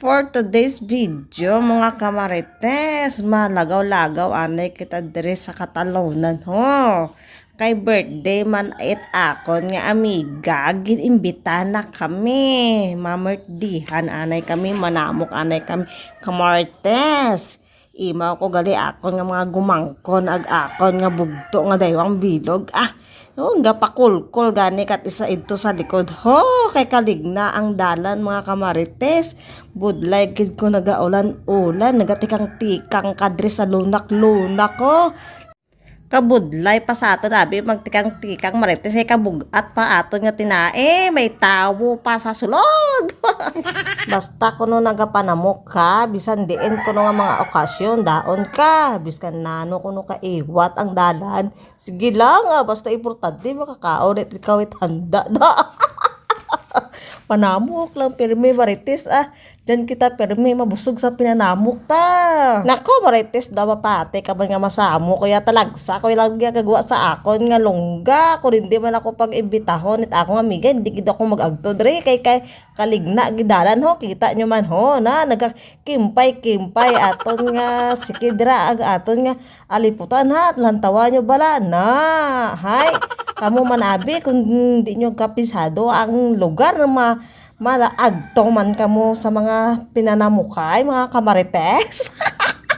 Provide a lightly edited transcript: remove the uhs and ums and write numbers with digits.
For today's video, mga kamarites, malagaw-lagaw anay kita diri sa Catalonan ho. Kay birthday man it akon nga amiga, ginimbita na kami. Mamerdihan anay kami, manamok anay kami kamarites. Imaw ko gali akon nga mga gumangkon ag akon nga bugto nga daywang bilog. Nga pakulkol gani kat isa ito sa likod ho kay kaligna ang dalan mga kamarites. Budlay gid ko nagaulan-ulan nagatikang tikang kadre sa lunak-lunak ko. Kabudlay pa sa aton abi magtikang-tikang marites ay kabugat pa aton nga tinae may tawo pa sa sulod. Basta kuno nagapanamok ka bisan diin kuno nga mga okasyon daon ka biskan nano kuno ka iwat ang dalan sige lang basta importante makakaon at ikaw handa na. Panamok lang pirmi marites dyan kita pirmi mabusog sa pinanamok ta. Nako marites daw pate kaban nga masamo kuya talagsa ko lang gagawa sa akon nga longga ko hindi man ako pag imbitahon it ako nga amiga hindi gid ako magagto dre kay kaligna gidalan ho kita nyo man ho na nagakimpay aton nga sikidra ag aton nga aliputan ha lantawan nyo bala na hay kamo manabi kung hindi nyo kapisado ang lugar na malaagtong man kamo sa mga pinanamukay mga kamarites.